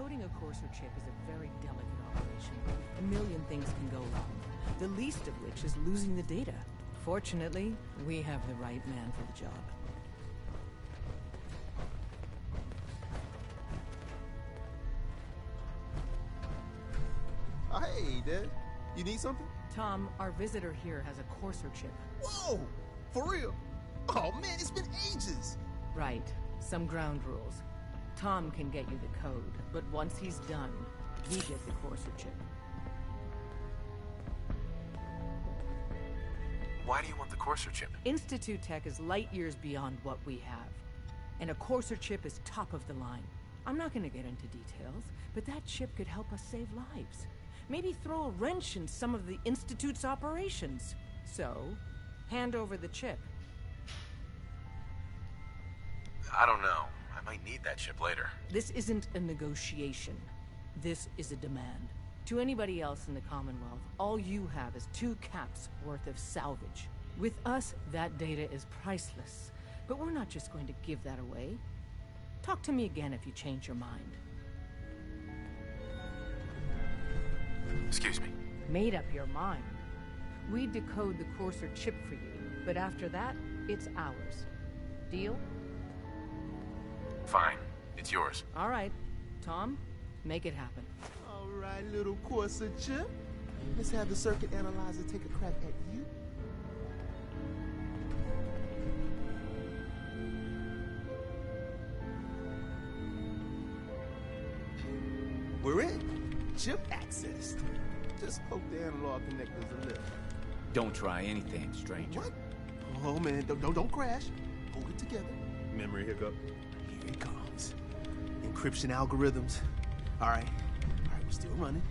Decoding a Courser chip is a very delicate operation. A million things can go wrong, the least of which is losing the data. Fortunately, we have the right man for the job. Hey, Dad. You need something? Tom, our visitor here has a Courser chip. Whoa! For real? Oh, man, it's been ages! Right. Some ground rules. Tom can get you the code, but once he's done, we get the Courser chip. Why do you want the Courser chip? Institute Tech is light years beyond what we have. And a Courser chip is top of the line. I'm not gonna get into details, but that chip could help us save lives. Maybe throw a wrench in some of the Institute's operations. So, hand over the chip. I don't know. I might need that chip later. This isn't a negotiation. This is a demand. To anybody else in the Commonwealth, all you have is 2 caps worth of salvage. With us, that data is priceless. But we're not just going to give that away. Talk to me again if you change your mind. Excuse me. Made up your mind. We decode the Courser chip for you, but after that, it's ours. Deal? Fine. It's yours. All right. Tom, make it happen. All right, little Courser chip. Let's have the circuit analyzer take a crack at you. We're in. Chip accessed. Just hope the analog connector's a lift. Don't try anything, stranger. What? Oh, man, don't crash. Hold it together. Memory hiccup. Here it comes. Encryption algorithms. All right, we're still running.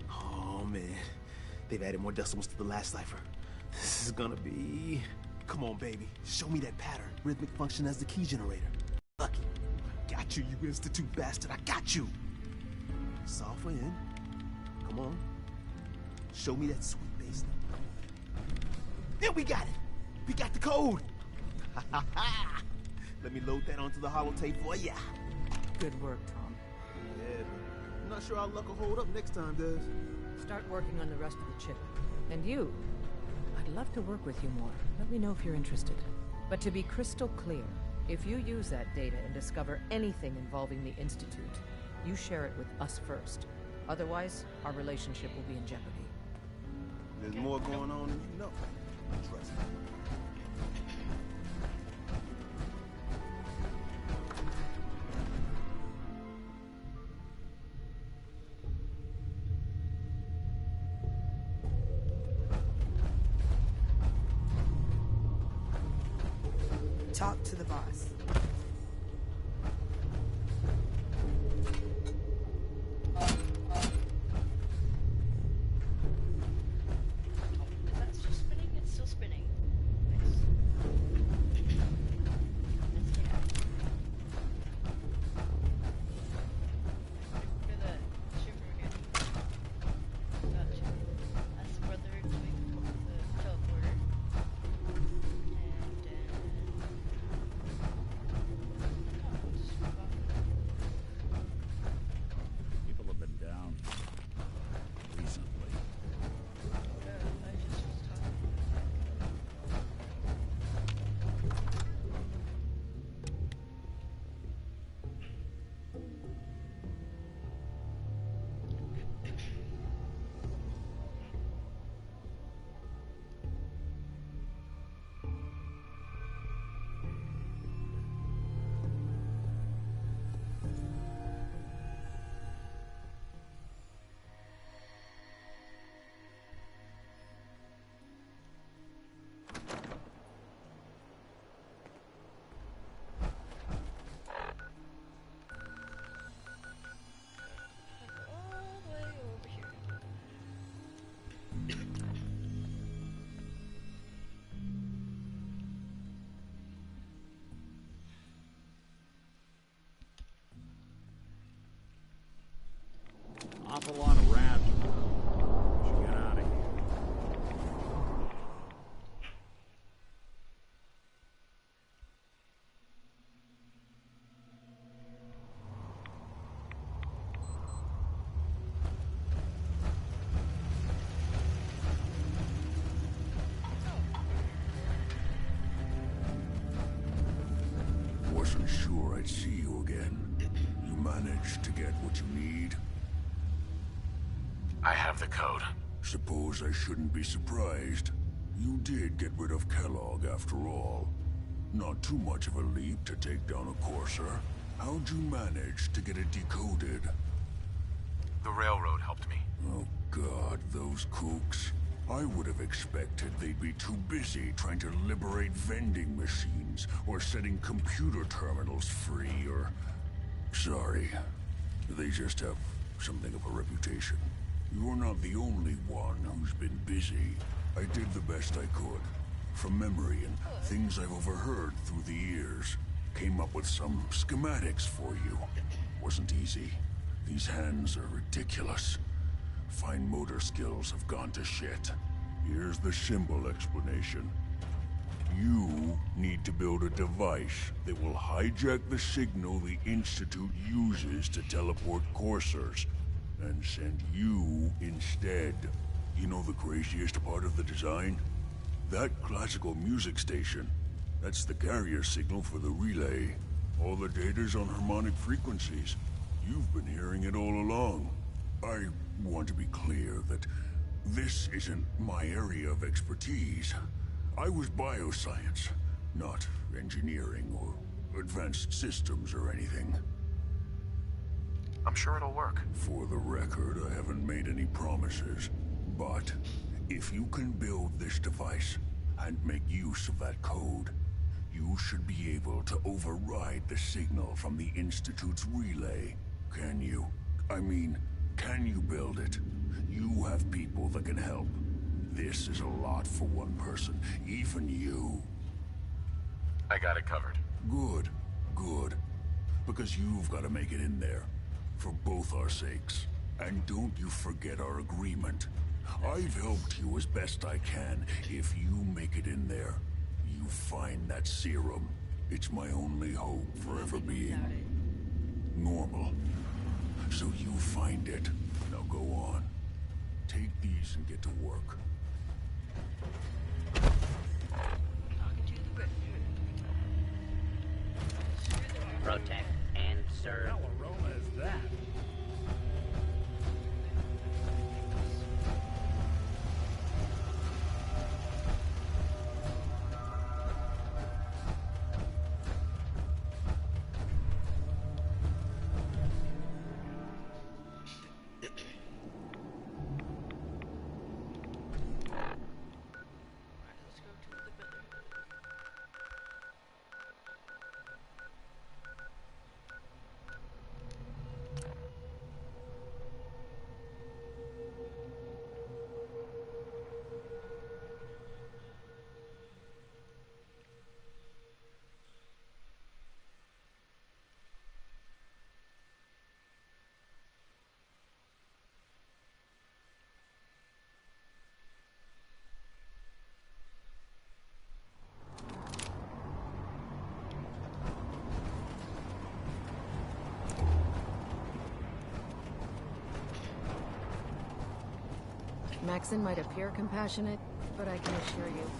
Oh, man. They've added more decimals to the last cipher. This is gonna be... Come on, baby. Show me that pattern. Rhythmic function as the key generator. Lucky. I got you, you Institute bastard. I got you. Software in. Come on. Show me that sweet bass number. Then we got it. We got the code. Let me load that onto the holotape for ya. Good work, Tom. Yeah, but I'm not sure our luck will hold up next time, Des. Start working on the rest of the chip. And you, I'd love to work with you more. Let me know if you're interested. But to be crystal clear, if you use that data and discover anything involving the Institute, you share it with us first. Otherwise, our relationship will be in jeopardy. There's more going on than you know. Trust me. Talk to the boss. That's just spinning? It's still spinning. Nice. Let's get out. Look at that shipper again. Gotcha. That's the brother doing the teleporter. And then... Oh, just move on. People have been down recently. I just was talking. All the way over here. Awful lot of rats. We should get out of here. sure I'd see you again. You managed to get what you need? I have the code. Suppose I shouldn't be surprised. You did get rid of Kellogg after all. Not too much of a leap to take down a Courser. How'd you manage to get it decoded? The railroad helped me. Oh God, those kooks. I would have expected they'd be too busy trying to liberate vending machines or setting computer terminals free or... Sorry. They just have something of a reputation. You're not the only one who's been busy. I did the best I could. From memory and things I've overheard through the years. Came up with some schematics for you. Wasn't easy. These hands are ridiculous. Fine motor skills have gone to shit. Here's the symbol explanation. You need to build a device that will hijack the signal the Institute uses to teleport coursers, and send you instead. You know the craziest part of the design? That classical music station. That's the carrier signal for the relay. All the data's on harmonic frequencies. You've been hearing it all along. I want to be clear that this isn't my area of expertise. I was bioscience, not engineering or advanced systems or anything. I'm sure it'll work. For the record, I haven't made any promises. But if you can build this device and make use of that code, you should be able to override the signal from the Institute's relay. Can you? I mean, can you build it? You have people that can help. This is a lot for one person, even you. I got it covered. Good, good. Because you've got to make it in there. For both our sakes. And don't you forget our agreement. I've helped you as best I can. If you make it in there, you find that serum. It's my only hope for ever being normal. So you find it. Now go on. Take these and get to work. Talking to the Richter. Protect and serve. How aroma is that? Let's go to the Richter. Maxon might appear compassionate, but I can assure you,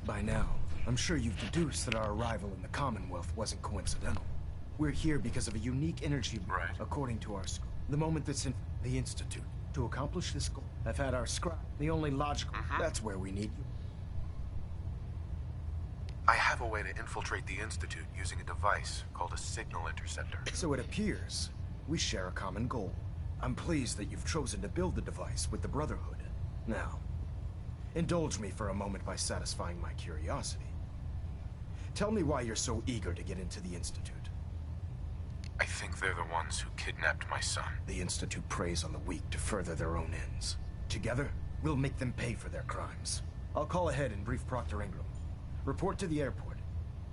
by now, I'm sure you've deduced that our arrival in the Commonwealth wasn't coincidental. We're here because of a unique energy, Right. according to our school. The moment that's in the Institute. To accomplish this goal, I've had our scribe, the only logical. That's where we need you. I have a way to infiltrate the Institute using a device called a signal interceptor. So it appears we share a common goal. I'm pleased that you've chosen to build the device with the Brotherhood. Now, indulge me for a moment by satisfying my curiosity. Tell me why you're so eager to get into the Institute. I think they're the ones who kidnapped my son. The Institute preys on the weak to further their own ends. Together, we'll make them pay for their crimes. I'll call ahead and brief Proctor Ingram. Report to the airport,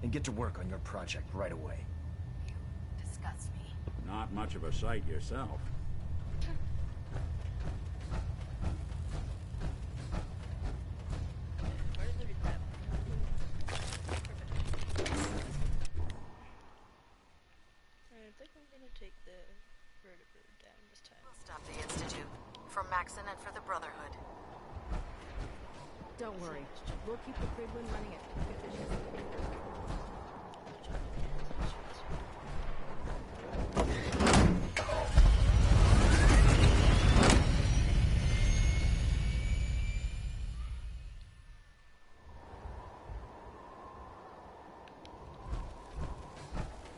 and get to work on your project right away. You disgust me. Not much of a sight yourself. Where did the take the vertebrate down this time. Stop the Institute. For Maxon and for the Brotherhood. Don't worry. We'll keep the Krillin running at peak efficiency.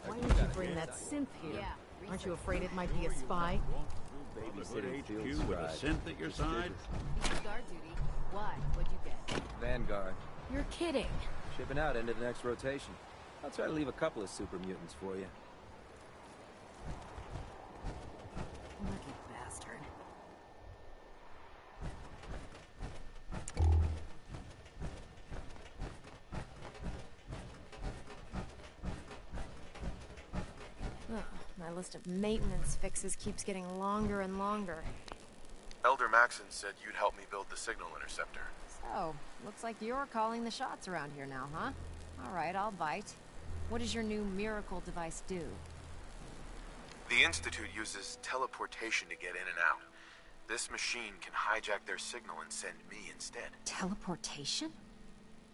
Why would you bring that synth here? Yeah, Aren't you afraid it might be a spy? Brotherhood HQ with a synth at your side? Guard duty. Why? What'd you get? Vanguard. You're kidding. Shipping out into the next rotation. I'll try to leave a couple of super mutants for you. Lucky bastard. Oh, my list of maintenance fixes keeps getting longer and longer. Elder Maxon said you'd help me build the signal interceptor. So, looks like you're calling the shots around here now, huh? Alright, I'll bite. What does your new miracle device do? The Institute uses teleportation to get in and out. This machine can hijack their signal and send me instead. Teleportation?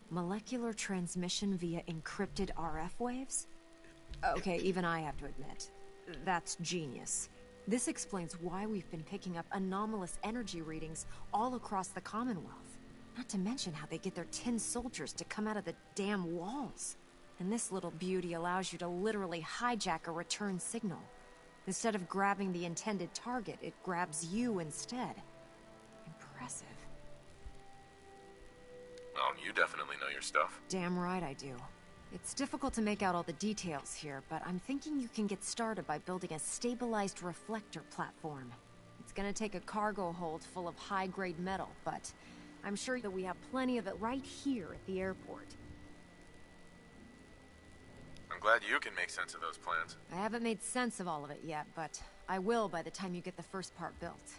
Molecular transmission via encrypted RF waves? Okay, even I have to admit, that's genius. This explains why we've been picking up anomalous energy readings all across the Commonwealth. Not to mention how they get their tin soldiers to come out of the damn walls. And this little beauty allows you to literally hijack a return signal. Instead of grabbing the intended target, it grabs you instead. Impressive. Oh, you definitely know your stuff. Damn right I do. It's difficult to make out all the details here, but I'm thinking you can get started by building a stabilized reflector platform. It's gonna take a cargo hold full of high-grade metal, but I'm sure that we have plenty of it right here at the airport. I'm glad you can make sense of those plans. I haven't made sense of all of it yet, but I will by the time you get the first part built.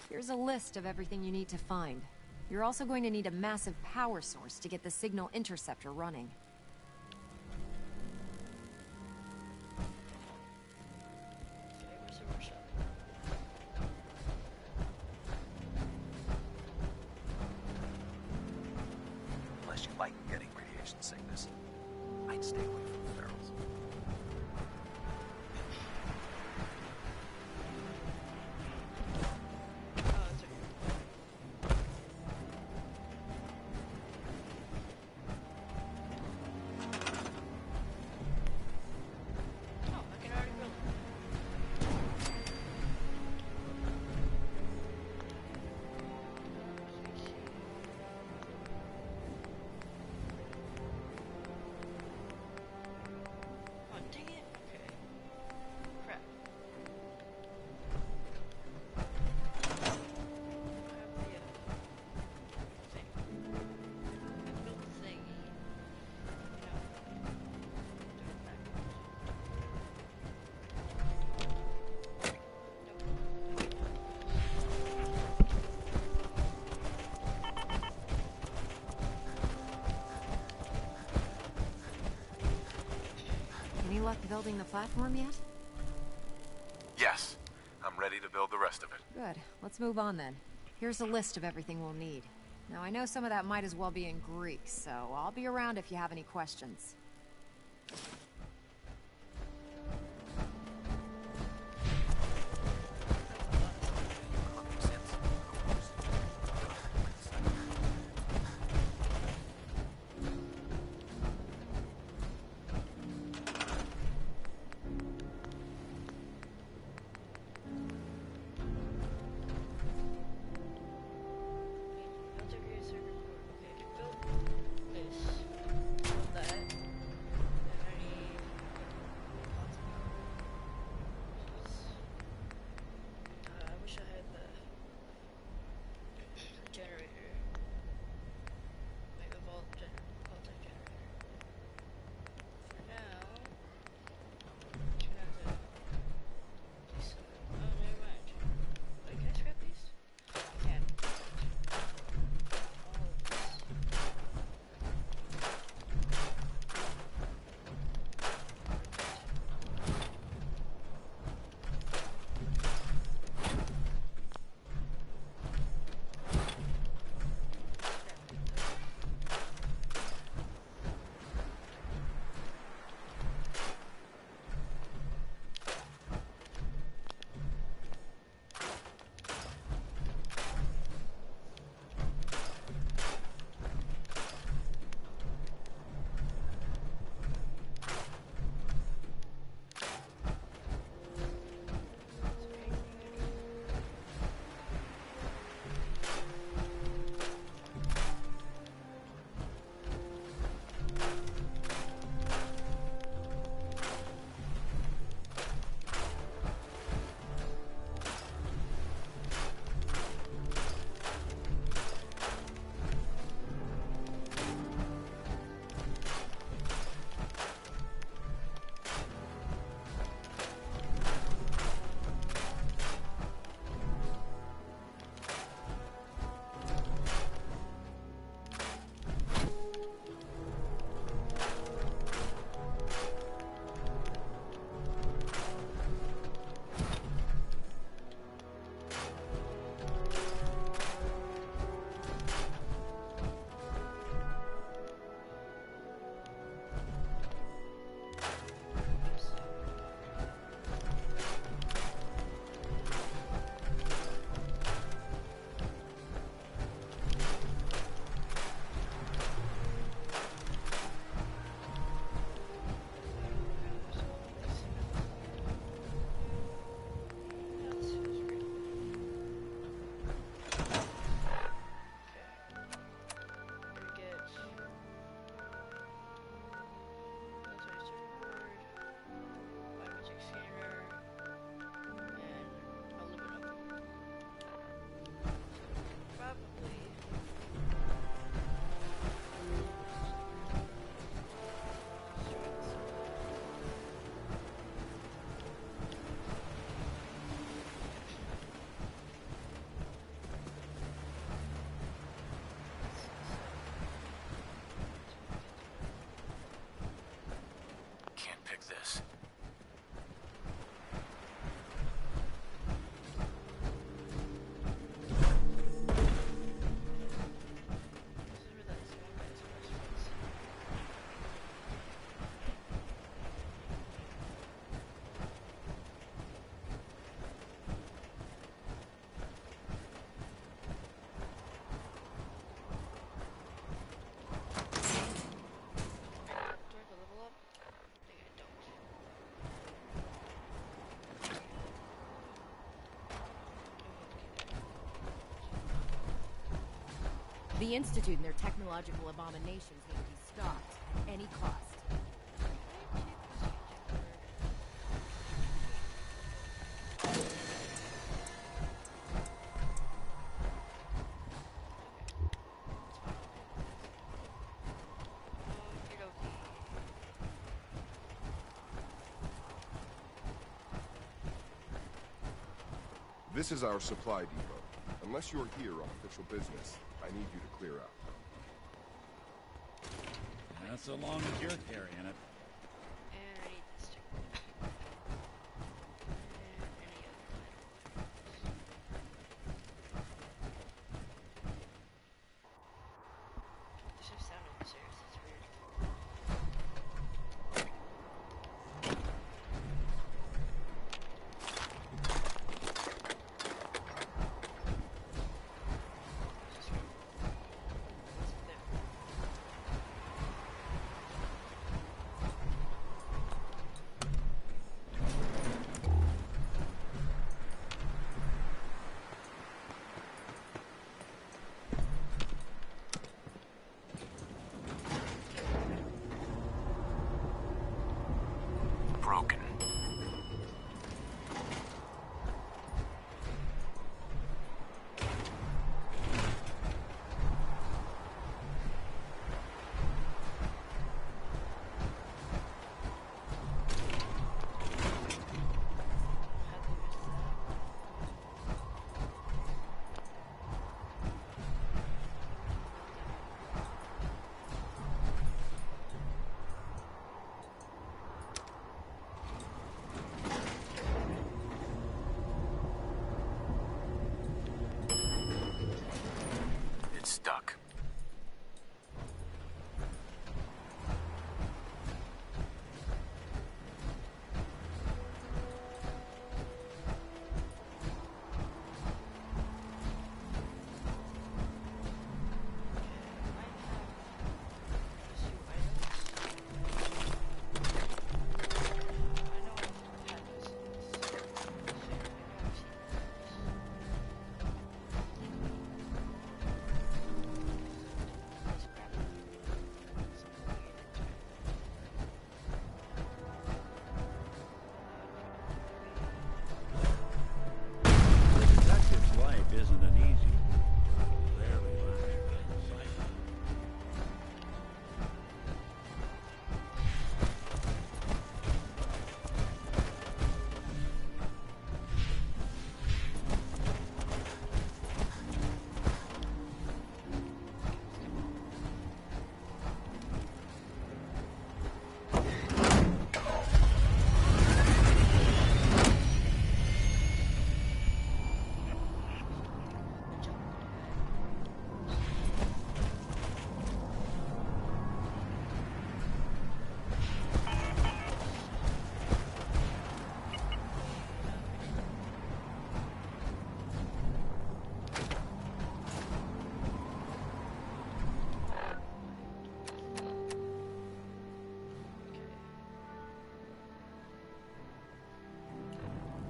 Here's a list of everything you need to find. You're also going to need a massive power source to get the signal interceptor running. Okay, where's the workshop? Unless you like getting radiation sickness, I'd stay away from the ferals. Oh, it's right here. Oh, I can already build it. Oh, dang it. Okay. Crap. I have the, thing. I built the thingy. No. Do it backwards. Any luck building the platform yet? Yes, I'm ready to build the rest of it. Good. Let's move on then. Here's a list of everything we'll need. Now, I know some of that might as well be in Greek, so I'll be around if you have any questions. Integrate circuit board. Okay, I built this. Built that. And I need The Institute and their technological abominations need to be stopped at any cost. This is our supply depot. Unless you're here on official business, I need you to clear out. Not so long as you're carrying it. And I need this to... And any other items. There's no sound upstairs, that's weird. Broken. It's stuck. Detective's life isn't an easy one. Rarely lasts in sight.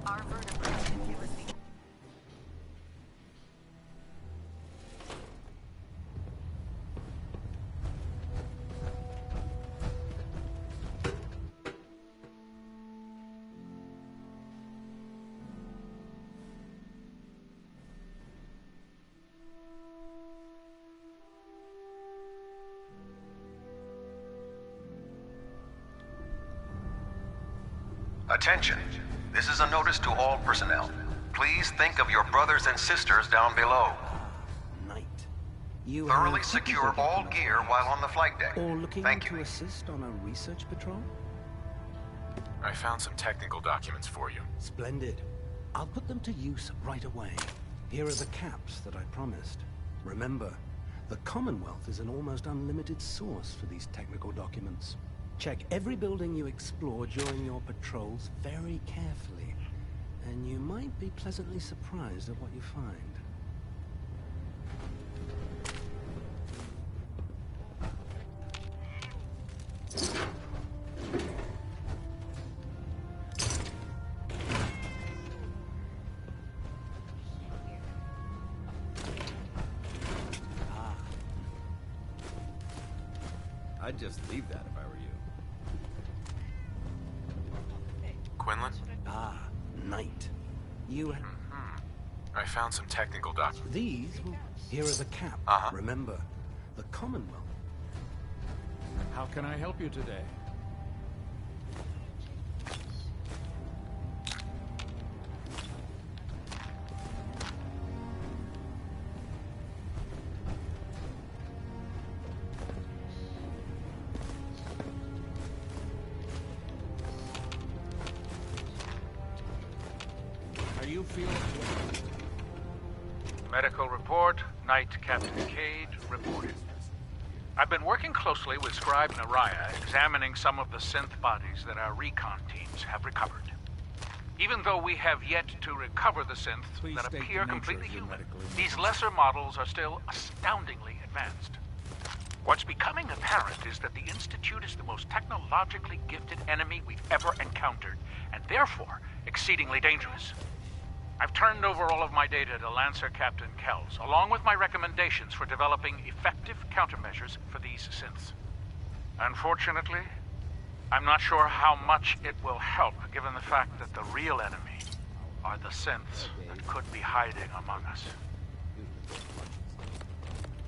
Our vertebrae continuously. Attention. This is a notice to all personnel. Please think of your brothers and sisters down below. Knight, you Thoroughly have secure technical all documents, gear while on the flight deck. or looking Thank to you. assist on a research patrol? I found some technical documents for you. Splendid. I'll put them to use right away. Here are the caps that I promised. Remember, the Commonwealth is an almost unlimited source for these technical documents. Check every building you explore during your patrols very carefully, and you might be pleasantly surprised at what you find. I'd just leave that if I were you. Quinlan? Ah, Knight. You... I found some technical documents. These? Here are the cap. Remember, the Commonwealth. How can I help you today? Are you feeling well? Medical report, Knight Captain Cade reported. I've been working closely with Scribe Naraya, examining some of the synth bodies that our recon teams have recovered. Even though we have yet to recover the synths that appear completely human, these lesser models are still astoundingly advanced. What's becoming apparent is that the Institute is the most technologically gifted enemy we've ever encountered, and therefore exceedingly dangerous. I've turned over all of my data to Lancer Captain Kells, along with my recommendations for developing effective countermeasures for these synths. Unfortunately, I'm not sure how much it will help, given the fact that the real enemy are the synths that could be hiding among us.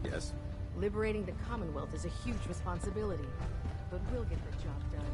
Yes? Liberating the Commonwealth is a huge responsibility, but we'll get the job done.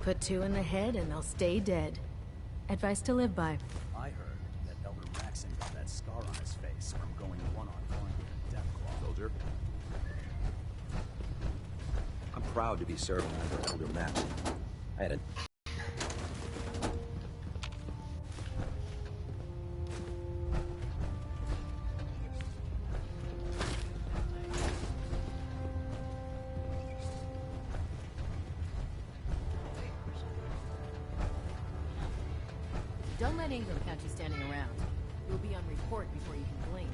Put 2 in the head and they'll stay dead. Advice to live by. I heard that Elder Maxon got that scar on his face from going one-on-one with a Deathclaw. Soldier? I'm proud to be serving under Elder Maxon. I had a... Don't let Ingram catch you standing around. You'll be on report before you can blink.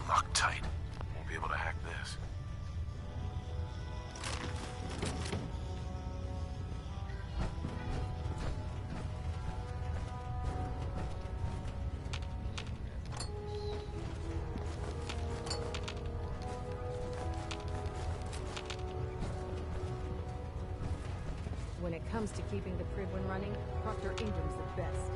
Loctite. Won't be able to hack this. When it comes to keeping the Prydwen running, Proctor Ingram's the best.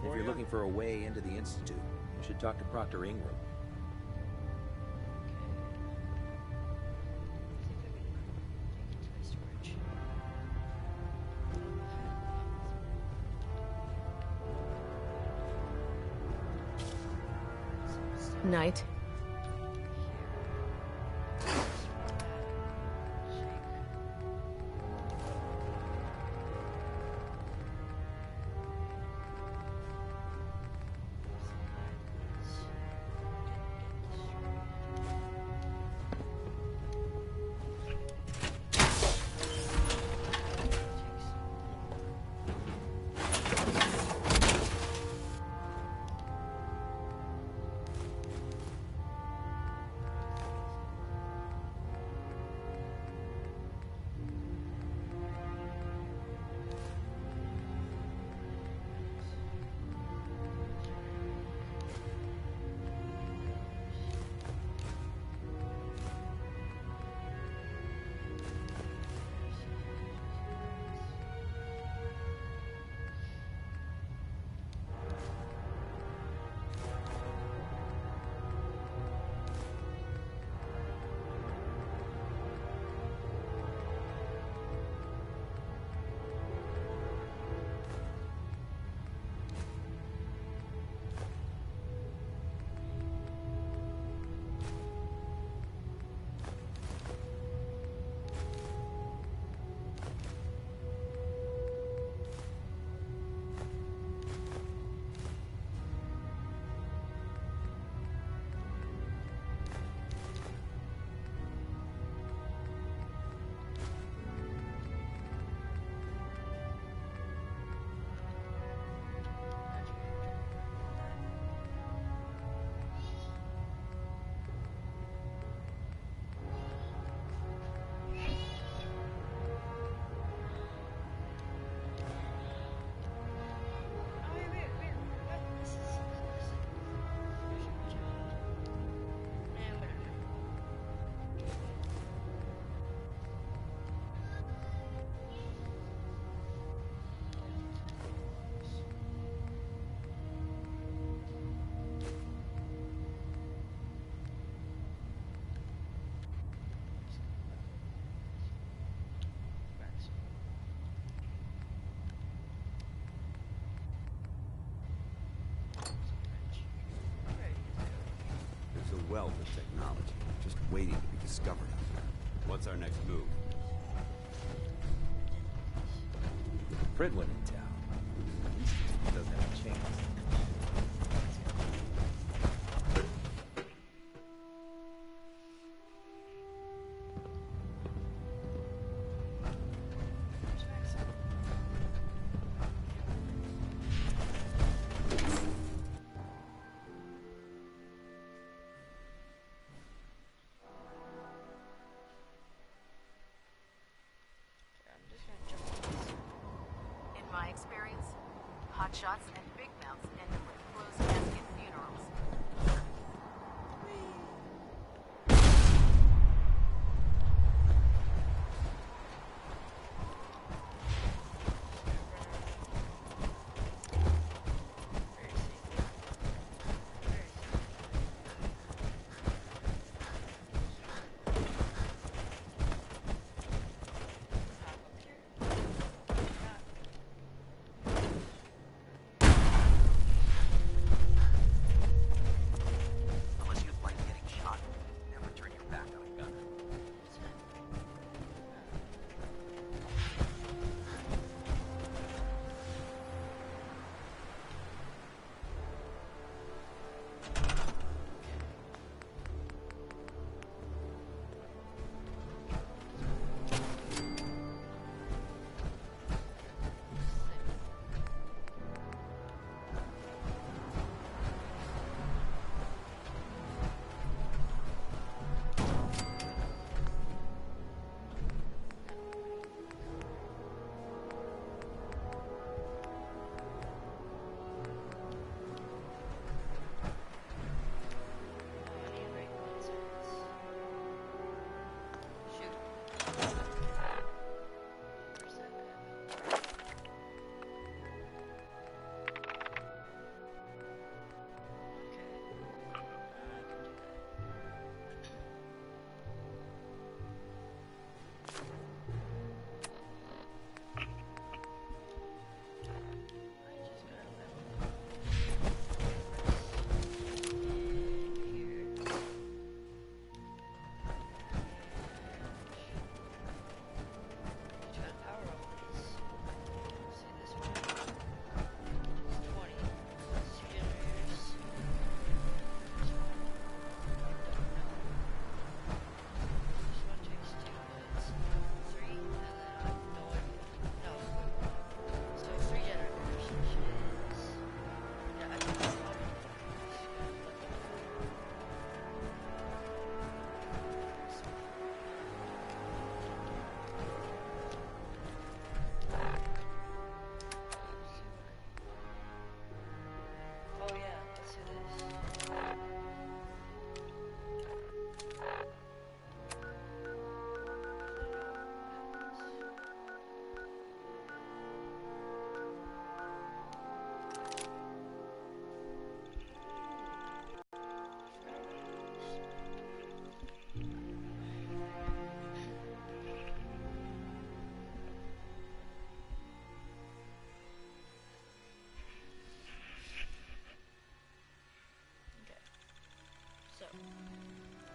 If you're looking for a way into the Institute, you should talk to Proctor Ingram. Knight. wealth of technology, just waiting to be discovered out there. What's our next move? Prydwen in town. He doesn't have a chance. In my experience, hotshots and big mouths end up with closed casket funerals. Unless you like getting shot, never turn your back on a gunner.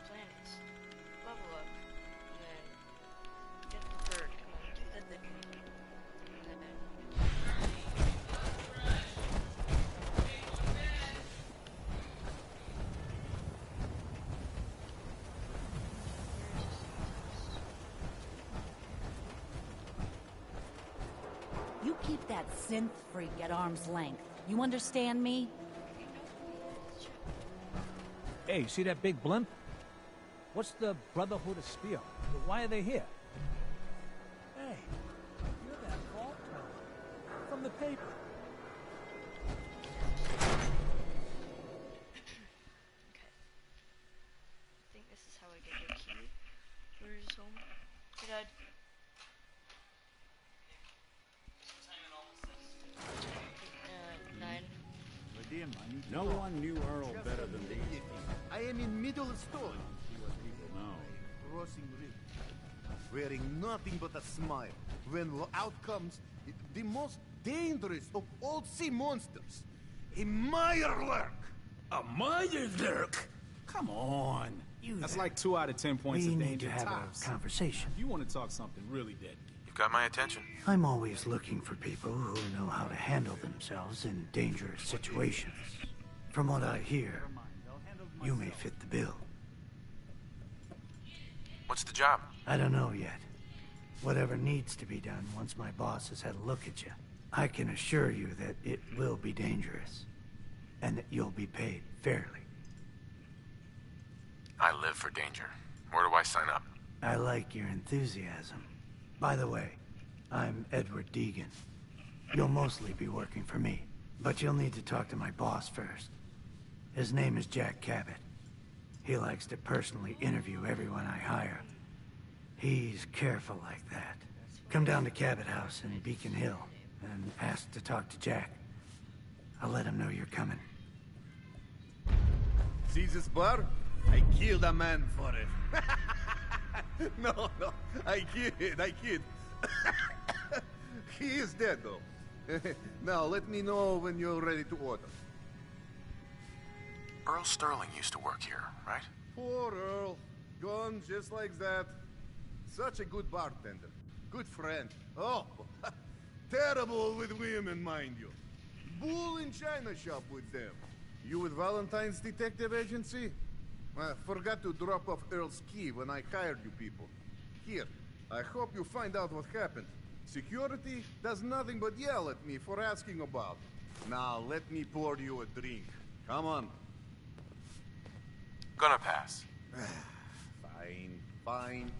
Plan is level up, and then get the bird. Come on, do the thing. And then You keep that synth freak at arm's length. You understand me? Hey, see that big blimp? What's the Brotherhood of Spear? Why are they here? Hey, you're that vault tower from the paper. I think this is how I get your key. Where's home? Hey, Dad. No one knew Earl better than these people. I am in middle of story. See what people know. Crossing river. Wearing nothing but a smile. When out comes the most dangerous of all sea monsters. A Mirelurk! A Mirelurk? Come on. That's like 2 out of 10 points We of need danger to have tops. a conversation. You want to talk something really deadly. You've got my attention. I'm always looking for people who know how to handle themselves in dangerous situations. From what I hear, you may fit the bill. What's the job? I don't know yet. Whatever needs to be done once my boss has had a look at you. I can assure you that it will be dangerous, and that you'll be paid fairly. I live for danger. Where do I sign up? I like your enthusiasm. By the way, I'm Edward Deegan. You'll mostly be working for me, but you'll need to talk to my boss first. His name is Jack Cabot. He likes to personally interview everyone I hire. He's careful like that. Come down to Cabot House in Beacon Hill and ask to talk to Jack. I'll let him know you're coming. See this bar? I killed a man for it. No, I kid. He is dead, though. Now, let me know when you're ready to order. Earl Sterling used to work here, right? Poor Earl. Gone just like that. Such a good bartender. Good friend. Oh, terrible with women, mind you. Bull in china shop with them. You with Valentine's Detective Agency? I forgot to drop off Earl's key when I hired you people. Here, I hope you find out what happened. Security does nothing but yell at me for asking about. Now, let me pour you a drink. Come on. Gonna pass. Fine.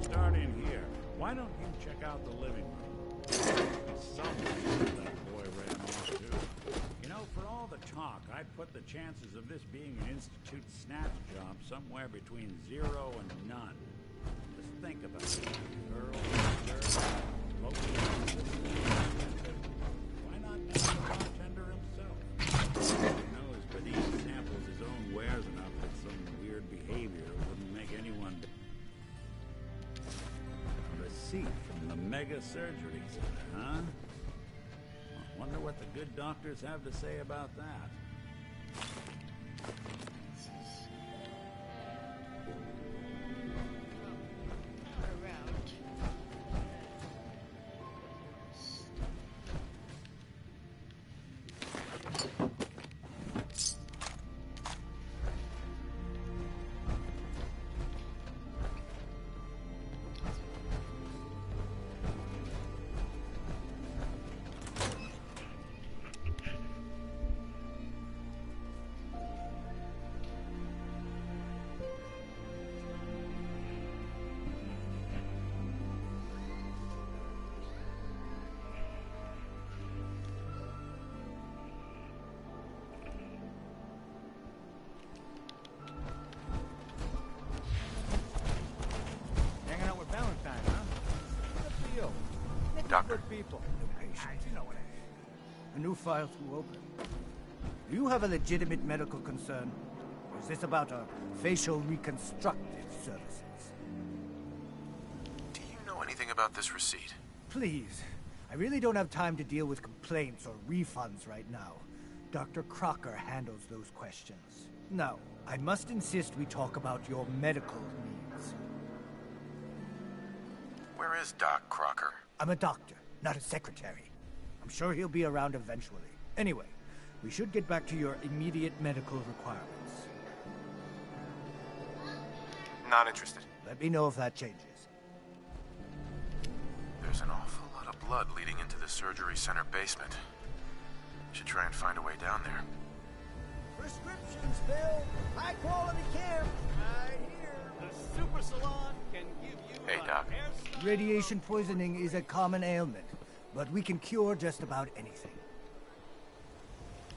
Start in here. Why don't you check out the living room? Something that boy ran off too. You know, for all the talk, I'd put the chances of this being an Institute snatch job somewhere between 0 and none. Just think about it. Earl, why not name the bartender himself? He knows, but he samples his own wares enough that some weird behavior wouldn't make anyone... Receipt from the Mega Surgery Center, huh? I wonder what the good doctors have to say about that. Doctor. People. A new file to open. Do you have a legitimate medical concern? Or is this about a facial reconstructive services? Do you know anything about this receipt? Please. I really don't have time to deal with complaints or refunds right now. Dr. Crocker handles those questions. Now, I must insist we talk about your medical needs. Where is Doc Crocker? I'm a doctor, not a secretary. I'm sure he'll be around eventually. Anyway, we should get back to your immediate medical requirements. Not interested. Let me know if that changes. There's an awful lot of blood leading into the surgery center basement. Should try and find a way down there. Prescriptions, Bill. High quality care. Right here. The Super Salon can give you Hey, Doc. Radiation poisoning is a common ailment. but we can cure just about anything.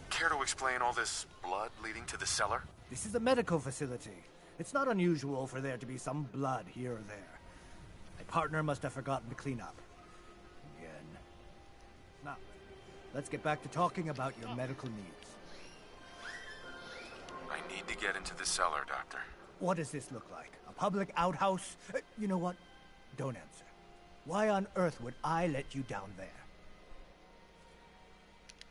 Care to explain all this blood leading to the cellar? This is a medical facility. It's not unusual for there to be some blood here or there. My partner must have forgotten to clean up. Again. Now, let's get back to talking about your medical needs. I need to get into the cellar, Doctor. What does this look like? A public outhouse? You know what? Don't answer. Why on earth would I let you down there?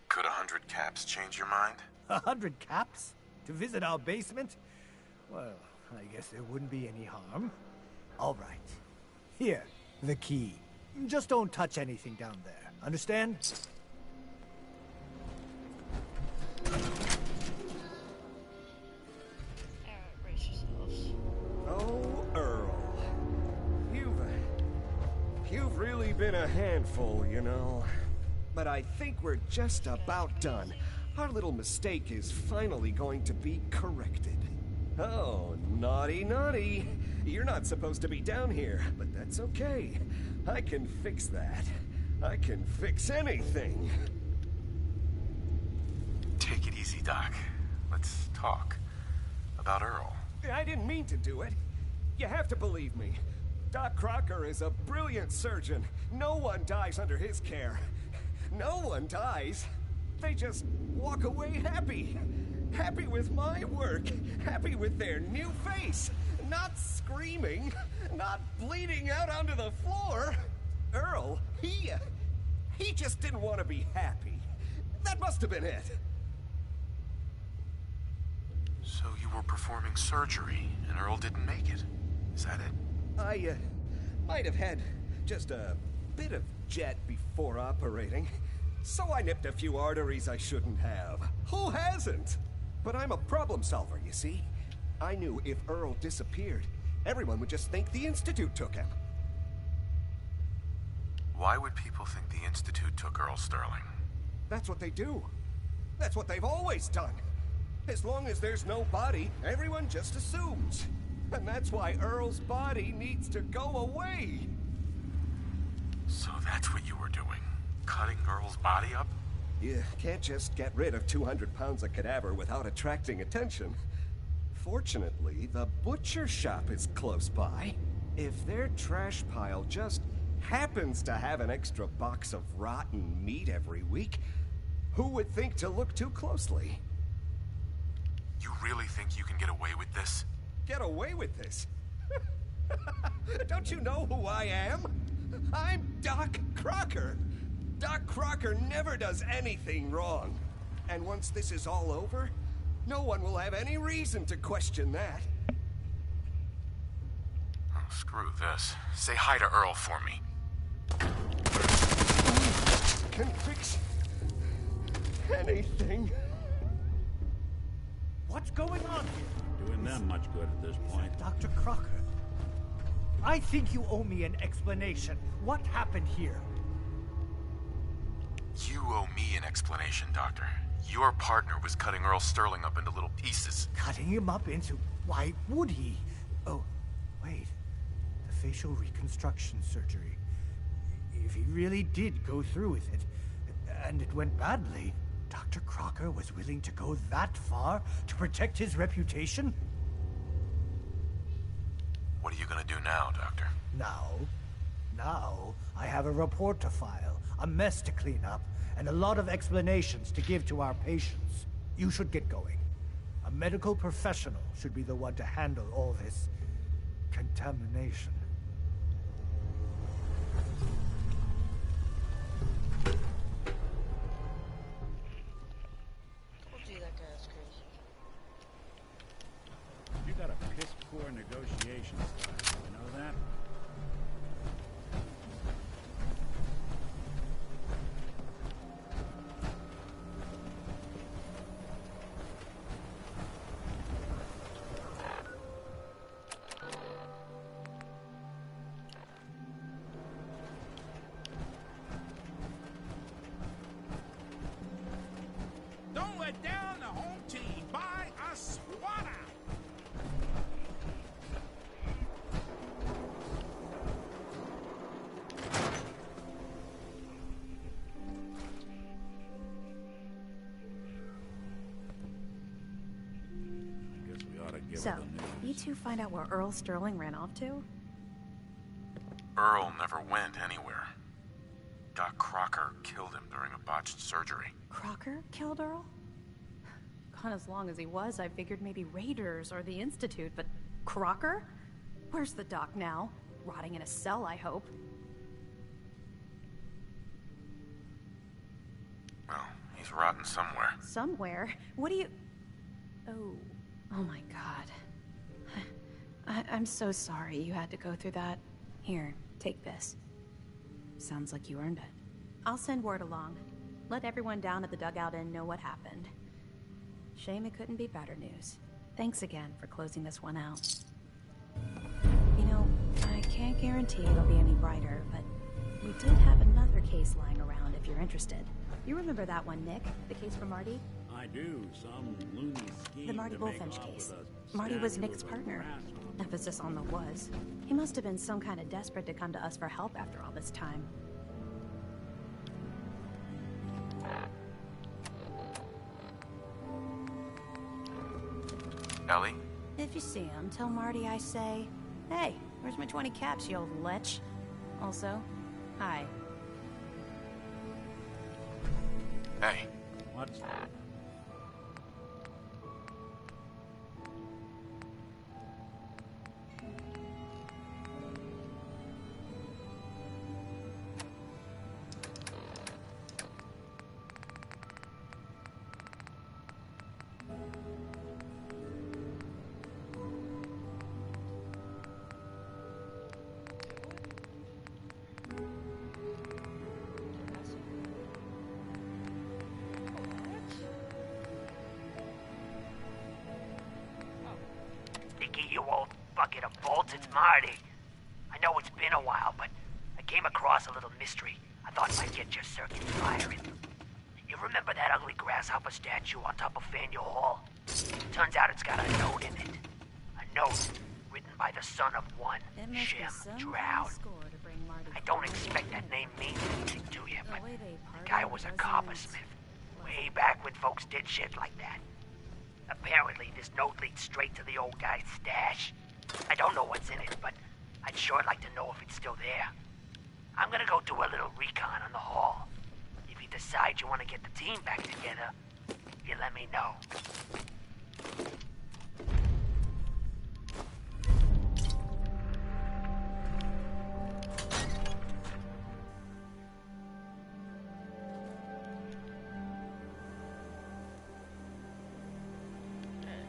Could 100 caps change your mind? 100 caps? To visit our basement? Well, I guess there wouldn't be any harm. All right. Here, the key. Just don't touch anything down there. Understand? Brace yourselves. Oh, Earl. You've really been a handful, you know. But I think we're just about done. Our little mistake is finally going to be corrected. Oh, naughty, naughty. You're not supposed to be down here, but that's okay. I can fix that. I can fix anything. Take it easy, Doc. Let's talk about Earl. I didn't mean to do it. You have to believe me. Doc Crocker is a brilliant surgeon. No one dies under his care. No one dies. They just walk away happy. Happy with my work. Happy with their new face. Not screaming. Not bleeding out onto the floor. Earl, he just didn't want to be happy. That must have been it. So you were performing surgery, and Earl didn't make it. Is that it? I might have had just a bit of jet before operating. So I nipped a few arteries I shouldn't have. Who hasn't? But I'm a problem solver, you see. I knew if Earl disappeared, everyone would just think the Institute took him. Why would people think the Institute took Earl Sterling? That's what they do. That's what they've always done. As long as there's no body, everyone just assumes. And that's why Earl's body needs to go away. So that's what you were doing? Cutting Earl's body up? You can't just get rid of 200 pounds of cadaver without attracting attention. Fortunately, the butcher shop is close by. If their trash pile just happens to have an extra box of rotten meat every week, who would think to look too closely? You really think you can get away with this? Get away with this? Don't you know who I am? I'm Doc Crocker. Doc Crocker never does anything wrong. And once this is all over, no one will have any reason to question that. Oh, screw this. Say hi to Earl for me. Can fix anything. What's going on here? Doing them much good at this point. Dr. Crocker. I think you owe me an explanation. What happened here? You owe me an explanation, Doctor. Your partner was cutting Earl Sterling up into little pieces. Cutting him up into... Why would he? Oh, wait. The facial reconstruction surgery. If he really did go through with it, and it went badly, Dr. Crocker was willing to go that far to protect his reputation? What are you gonna do now, Doctor? Now, I have a report to file, a mess to clean up, and a lot of explanations to give to our patients. You should get going. A medical professional should be the one to handle all this contamination. Told you that guy was crazy. You got a piss poor negotiation style, you know that? Don't let down the home team. Buy a swatter. give So, her the news. you two find out where Earl Sterling ran off to? Earl never went anywhere. Doc Crocker killed him during a botched surgery. Crocker killed Earl? Gone as long as he was, I figured maybe Raiders or the Institute, but Crocker? Where's the doc now? Rotting in a cell, I hope. Well, he's rotten somewhere. Somewhere? What do you... Oh my god. I'm so sorry you had to go through that. Here, take this. Sounds like you earned it. I'll send word along. Let everyone down at the Dugout Inn know what happened. Shame it couldn't be better news. Thanks again for closing this one out. You know, I can't guarantee it'll be any brighter, but we did have another case lying around if you're interested. You remember that one, Nick? The case for Marty? I do. Some loony scheme The Marty to make Bullfinch off case. with a Marty was statue Nick's of a partner. grasshopper. Emphasis on the was. He must have been some kind of desperate to come to us for help after all this time. Ellie? If you see him, tell Marty I say, hey, where's my 20 caps, you old lech? Also, hi. Hey. What's that? Nicky, you old bucket of bolts, it's Marty. I know it's been a while, but I came across a little mystery I thought might get your circuit firing. You remember that ugly grasshopper statue on top of Faneuil Hall? Turns out it's got a note in it. A note written by the son of one, Shem Droud. I don't expect that name means anything to you, but the guy was a coppersmith. Way back when folks did shit like that. Apparently, this note leads straight to the old guy's stash. I don't know what's in it, but I'd sure like to know if it's still there. I'm gonna go do a little recon on the hall. If you decide you want to get the team back together, you let me know.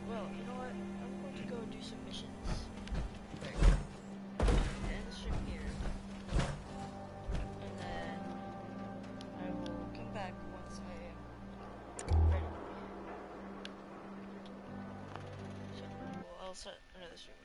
Well, you know what? I'm going to go do some missions. End the stream here. And then I will come back once I am ready. So I'll set another stream.